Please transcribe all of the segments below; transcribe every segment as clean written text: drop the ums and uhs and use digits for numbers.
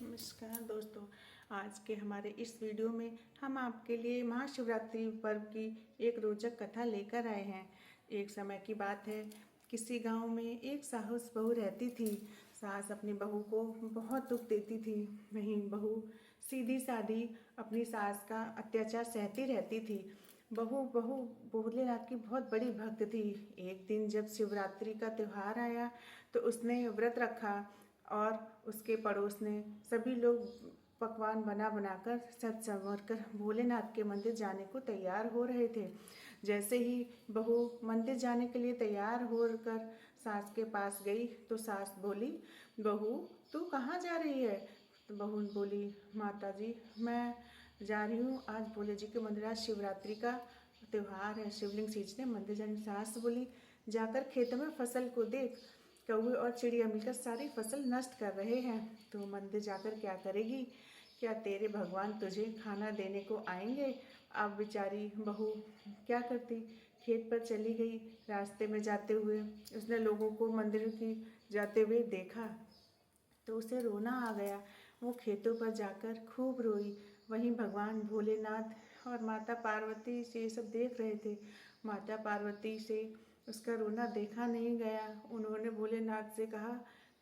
नमस्कार दोस्तों। आज के हमारे इस वीडियो में हम आपके लिए महाशिवरात्रि पर्व की एक रोचक कथा लेकर आए हैं। एक समय की बात है, किसी गांव में एक साहस बहू रहती थी। सास अपनी बहू को बहुत दुख देती थी। वहीं बहू सीधी सादी अपनी सास का अत्याचार सहती रहती थी। बहू बहू भोलेनाथ की बहुत बड़ी भक्त थी। एक दिन जब शिवरात्रि का त्यौहार आया तो उसने व्रत रखा और उसके पड़ोस ने सभी लोग पकवान बना बनाकर सज संवर कर भोलेनाथ के मंदिर जाने को तैयार हो रहे थे। जैसे ही बहू मंदिर जाने के लिए तैयार होकर सास के पास गई तो सास बोली, बहू तू कहाँ जा रही है? तो बहू बोली, माता जी मैं जा रही हूँ, आज भोले जी के मंदिर, आज शिवरात्रि का त्यौहार है, शिवलिंग सींचने मंदिर जाने। सास बोली, जाकर खेतों में फसल को देख, कौवे और चिड़िया मिलकर सारी फसल नष्ट कर रहे हैं। तो मंदिर जाकर क्या करेगी? क्या तेरे भगवान तुझे खाना देने को आएंगे? अब बेचारी बहू क्या करती, खेत पर चली गई। रास्ते में जाते हुए उसने लोगों को मंदिर की जाते हुए देखा तो उसे रोना आ गया। वो खेतों पर जाकर खूब रोई। वहीं भगवान भोलेनाथ और माता पार्वती से सब देख रहे थे। माता पार्वती से उसका रोना देखा नहीं गया। उन्होंने भोलेनाथ से कहा,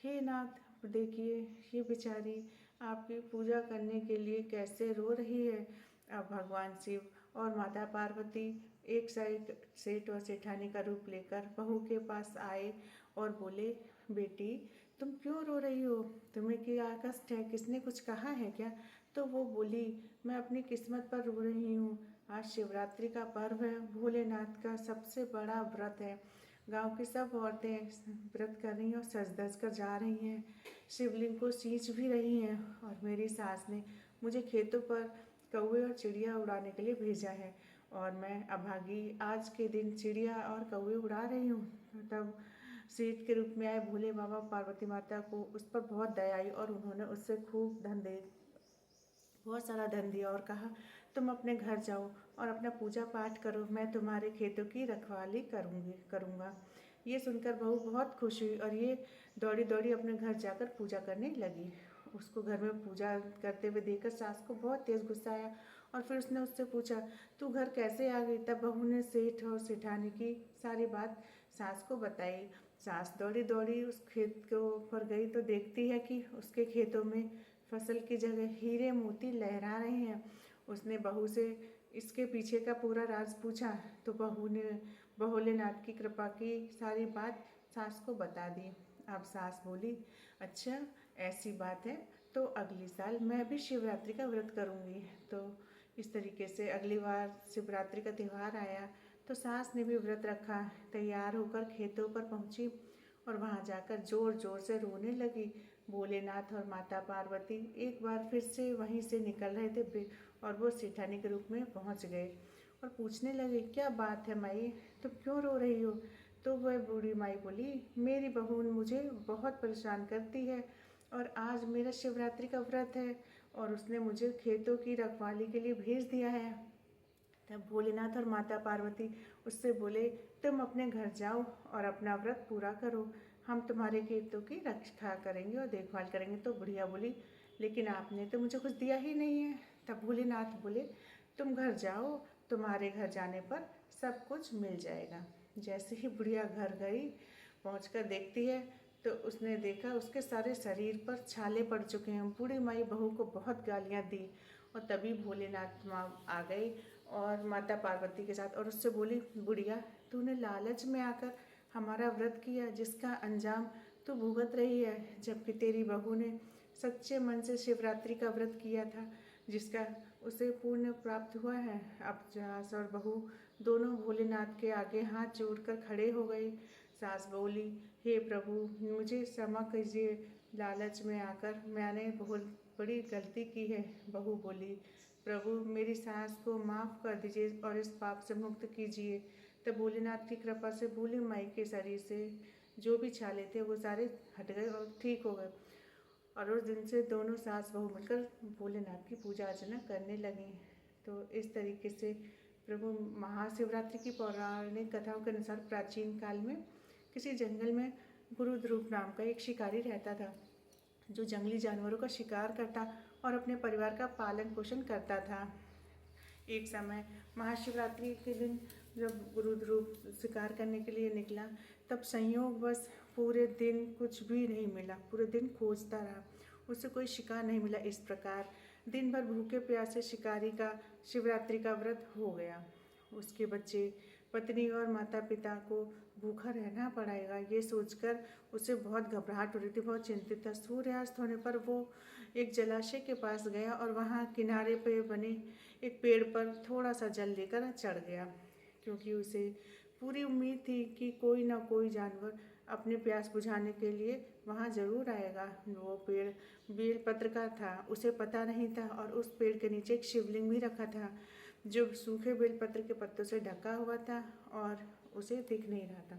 हे नाथ देखिए, ये बेचारी आपकी पूजा करने के लिए कैसे रो रही है। अब भगवान शिव और माता पार्वती एक साइड सेठ और सेठानी का रूप लेकर बहू के पास आए और बोले, बेटी तुम क्यों रो रही हो? तुम्हें क्या कष्ट है? किसने कुछ कहा है क्या? तो वो बोली, मैं अपनी किस्मत पर रो रही हूँ। आज शिवरात्रि का पर्व है, भोलेनाथ का सबसे बड़ा व्रत है। गांव की सब औरतें व्रत कर रही हैं और सज धज कर जा रही हैं, शिवलिंग को सींच भी रही हैं। और मेरी सास ने मुझे खेतों पर कौवे और चिड़िया उड़ाने के लिए भेजा है और मैं अभागी आज के दिन चिड़िया और कौवे उड़ा रही हूँ। तब सेठ के रूप में आए भोले बाबा पार्वती माता को उस पर बहुत दया आई और उन्होंने उससे खूब बहुत सारा धन दिया और कहा, तुम अपने घर जाओ और अपना पूजा पाठ करो, मैं तुम्हारे खेतों की रखवाली करूँगा। ये सुनकर बहू बहुत खुश हुई और ये दौड़ी दौड़ी अपने घर जाकर पूजा करने लगी। उसको घर में पूजा करते हुए देखकर सास को बहुत तेज़ गुस्सा आया और फिर उसने उससे पूछा, तू घर कैसे आ गई? तब बहू ने सेठ और सेठानी की सारी बात सास को बताई। सास दौड़ी दौड़ी उस खेत को पर गई तो देखती है कि उसके खेतों में फसल की जगह हीरे मोती लहरा रहे हैं। उसने बहू से इसके पीछे का पूरा राज पूछा तो बहू ने भोलेनाथ की कृपा की सारी बात सास को बता दी। अब सास बोली, अच्छा ऐसी बात है तो अगली साल मैं भी शिवरात्रि का व्रत करूँगी। तो इस तरीके से अगली बार शिवरात्रि का त्यौहार आया तो सास ने भी व्रत रखा, तैयार होकर खेतों पर पहुँची और वहाँ जाकर ज़ोर ज़ोर से रोने लगी। भोलेनाथ और माता पार्वती एक बार फिर से वहीं से निकल रहे थे और वो सेठानी के रूप में पहुँच गए और पूछने लगे, क्या बात है माई, तुम क्यों रो रही हो? तो वह बूढ़ी माई बोली, मेरी बहू मुझे बहुत परेशान करती है और आज मेरा शिवरात्रि का व्रत है और उसने मुझे खेतों की रखवाली के लिए भेज दिया है। तब भोलेनाथ और माता पार्वती उससे बोले, तुम अपने घर जाओ और अपना व्रत पूरा करो, हम तुम्हारे खेतों की रक्षा करेंगे और देखभाल करेंगे। तो बुढ़िया बोली, लेकिन आपने तो मुझे कुछ दिया ही नहीं है। तब भोलेनाथ बोले, तुम घर जाओ, तुम्हारे घर जाने पर सब कुछ मिल जाएगा। जैसे ही बुढ़िया घर गई, पहुँच देखती है तो उसने देखा उसके सारे शरीर पर छाले पड़ चुके हैं। बूढ़ी माई बहू को बहुत गालियाँ दी और तभी भोलेनाथ माँ आ गई और माता पार्वती के साथ और उससे बोली, बुढ़िया तूने लालच में आकर हमारा व्रत किया जिसका अंजाम तू भुगत रही है, जबकि तेरी बहू ने सच्चे मन से शिवरात्रि का व्रत किया था जिसका उसे पुण्य प्राप्त हुआ है। अब सास और बहू दोनों भोलेनाथ के आगे हाथ जोड़कर खड़े हो गए। सास बोली, हे प्रभु मुझे क्षमा कीजिए, लालच में आकर मैंने बहुत बड़ी गलती की है। बहू बोली, प्रभु मेरी सास को माफ़ कर दीजिए और इस पाप से मुक्त कीजिए। तब भोलेनाथ की कृपा से बूढ़ी माई के शरीर से जो भी छाले थे वो सारे हट गए और ठीक हो गए और उस दिन से दोनों सास बहू मिलकर भोलेनाथ की पूजा अर्चना करने लगी। तो इस तरीके से प्रभु महाशिवरात्रि की पौराणिक कथाओं के अनुसार प्राचीन काल में किसी जंगल में गुरु ध्रुव नाम का एक शिकारी रहता था। जो जंगली जानवरों का शिकार करता और अपने परिवार का पालन पोषण करता था। एक समय महाशिवरात्रि के दिन जब गुरु ध्रुव शिकार करने के लिए निकला, तब संयोगवश पूरे दिन कुछ भी नहीं मिला। पूरे दिन खोजता रहा, उसे कोई शिकार नहीं मिला। इस प्रकार दिन भर भूखे प्यासे शिकारी का शिवरात्रि का व्रत हो गया। उसके बच्चे, पत्नी और माता पिता को भूखा रहना पड़ेगा, ये सोचकर उसे बहुत घबराहट हो रही थी, बहुत चिंतित था। सूर्यास्त होने पर वो एक जलाशय के पास गया और वहाँ किनारे पे बने एक पेड़ पर थोड़ा सा जल लेकर चढ़ गया, क्योंकि उसे पूरी उम्मीद थी कि कोई ना कोई जानवर अपने प्यास बुझाने के लिए वहाँ जरूर आएगा। वो पेड़ बेलपत्र का था, उसे पता नहीं था, और उस पेड़ के नीचे एक शिवलिंग भी रखा था जो सूखे बेलपत्र के पत्तों से ढका हुआ था और उसे दिख नहीं रहा था।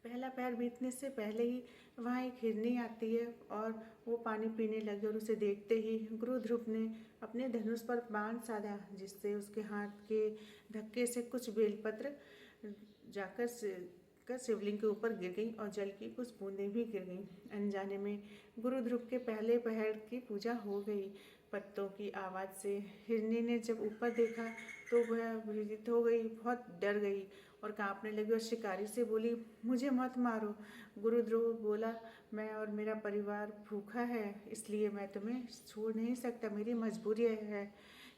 पहला पैर बीतने से पहले ही वहाँ एक हिरनी आती है और वो पानी पीने लगी, और उसे देखते ही गुरु ध्रुव ने अपने धनुष पर बाण साधा, जिससे उसके हाथ के धक्के से कुछ बेलपत्र जाकर शिवलिंग के ऊपर गिर गई और जल की कुछ बूंदें भी गिर गईं। अनजाने में गुरु ध्रुव के पहले पहर की पूजा हो गई। पत्तों की आवाज़ से हिरनी ने जब ऊपर देखा तो वह भयभीत हो गई, बहुत डर गई और कांपने लगी और शिकारी से बोली, मुझे मत मारो। गुरु ध्रुव बोला, मैं और मेरा परिवार भूखा है, इसलिए मैं तुम्हें छोड़ नहीं सकता, मेरी मजबूरी है।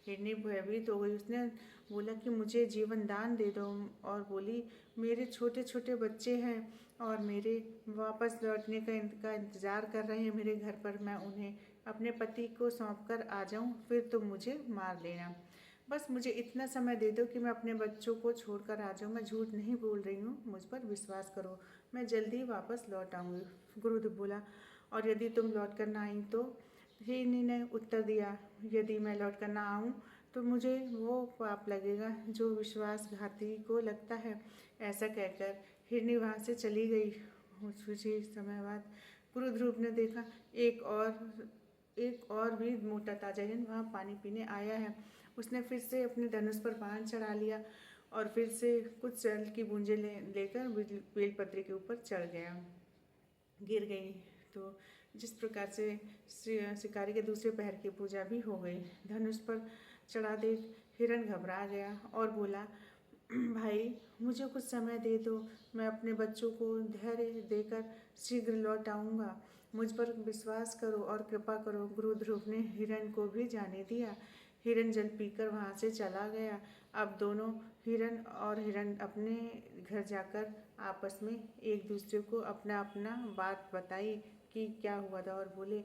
हिरनी भयभीत हो गई। उसने बोला कि मुझे जीवन दान दे दो, और बोली, मेरे छोटे छोटे बच्चे हैं और मेरे वापस लौटने का इंतज़ार कर रहे हैं मेरे घर पर। मैं उन्हें अपने पति को सौंप कर आ जाऊं, फिर तुम मुझे मार लेना। बस मुझे इतना समय दे दो कि मैं अपने बच्चों को छोड़कर आ जाऊं। मैं झूठ नहीं बोल रही हूँ, मुझ पर विश्वास करो, मैं जल्दी वापस लौट आऊँगी। गुरुदेव बोला, और यदि तुम लौट कर ना आई तो? हिरनी ने उत्तर दिया, यदि मैं लौट कर ना आऊँ तो मुझे वो पाप लगेगा जो विश्वासघाती को लगता है। ऐसा कहकर हिरनी वहाँ से चली गई। कुछ ही समय बाद गुरु ध्रुव ने देखा एक और भी मोटा ताजा हिरन वहाँ पानी पीने आया है। उसने फिर से अपने धनुष पर बाण चढ़ा लिया और फिर से कुछ जल की बूंदें लेकर बेलपत्र के ऊपर चढ़ गया, गिर गई। तो जिस प्रकार से शिकारी के दूसरे पैर की पूजा भी हो गई। धनुष पर चढ़ा देख हिरन घबरा गया और बोला, भाई मुझे कुछ समय दे दो, मैं अपने बच्चों को धैर्य देकर शीघ्र लौट आऊँगा, मुझ पर विश्वास करो और कृपा करो। गुरु ध्रुव ने हिरन को भी जाने दिया। हिरन जल पीकर वहाँ से चला गया। अब दोनों हिरन अपने घर जाकर आपस में एक दूसरे को अपना अपना बात बताई कि क्या हुआ था, और बोले,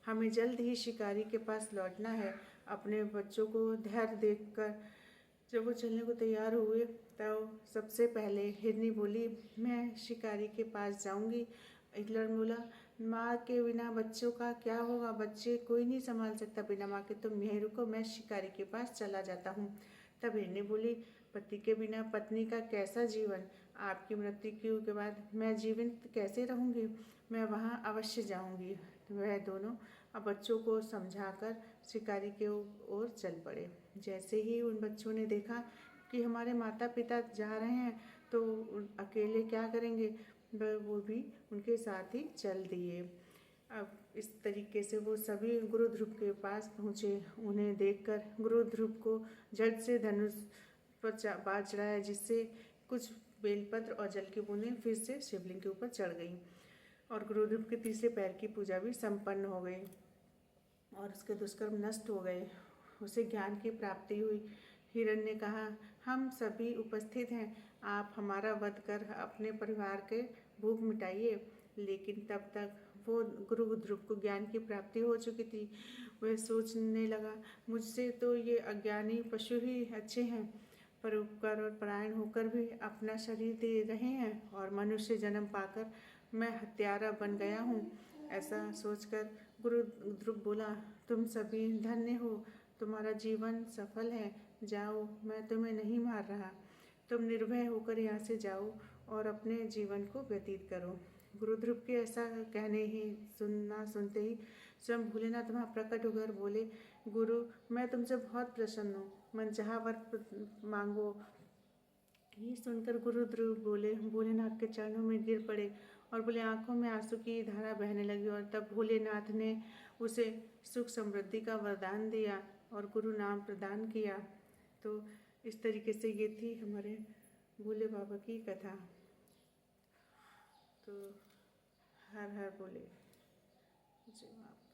हमें जल्द ही शिकारी के पास लौटना है। अपने बच्चों को धैर्य देखकर जब वो चलने को तैयार हुए तो सबसे पहले हिरनी बोली, मैं शिकारी के पास जाऊंगी। हिरण बोला, माँ के बिना बच्चों का क्या होगा, बच्चे कोई नहीं संभाल सकता बिना माँ के, तुम यहीं रुको, मैं शिकारी के पास चला जाता हूँ। तब हिरनी बोली, पति के बिना पत्नी का कैसा जीवन, आपकी मृत्यु के बाद मैं जीवित कैसे रहूँगी, मैं वहाँ अवश्य जाऊँगी। वह दोनों अब बच्चों को समझाकर शिकारी के ओर चल पड़े। जैसे ही उन बच्चों ने देखा कि हमारे माता पिता जा रहे हैं तो अकेले क्या करेंगे, वो भी उनके साथ ही चल दिए। अब इस तरीके से वो सभी गुरु ध्रुव के पास पहुँचे। उन्हें देखकर गुरु ध्रुव को झट से धनुष पर बाण चढ़ाया, जिससे कुछ बेलपत्र और जल की बूंदें फिर से शिवलिंग के ऊपर चढ़ गईं और गुरु ध्रुव के तीसरे पैर की पूजा भी संपन्न हो गई और उसके दुष्कर्म नष्ट हो गए। उसे ज्ञान की प्राप्ति हुई। हिरण ने कहा, हम सभी उपस्थित हैं, आप हमारा वध कर अपने परिवार के भूख मिटाइए। लेकिन तब तक वो गुरु ध्रुव को ज्ञान की प्राप्ति हो चुकी थी। वह सोचने लगा, मुझसे तो ये अज्ञानी पशु ही अच्छे हैं, परोपकार और परायण होकर भी अपना शरीर दे रहे हैं, और मनुष्य जन्म पाकर मैं हत्यारा बन गया हूँ। ऐसा सोचकर गुरु ध्रुव बोला, तुम सभी धन्य हो, तुम्हारा जीवन सफल है, जाओ, मैं तुम्हें नहीं मार रहा, तुम निर्भय होकर यहाँ से जाओ और अपने जीवन को व्यतीत करो। गुरु ध्रुव के ऐसा कहने ही सुनते ही स्वयं भोलेनाथ वहाँ प्रकट होकर बोले, गुरु मैं तुमसे बहुत प्रसन्न हूँ, मनचाहा वर मांगो। ये सुनकर गुरु ध्रुव भोलेनाथ के चरणों में गिर पड़े और बोले आंखों में आंसू की धारा बहने लगी। और तब भोलेनाथ ने उसे सुख समृद्धि का वरदान दिया और गुरु नाम प्रदान किया। तो इस तरीके से ये थी हमारे भोले बाबा की कथा। तो हर हर भोले, जय माँ।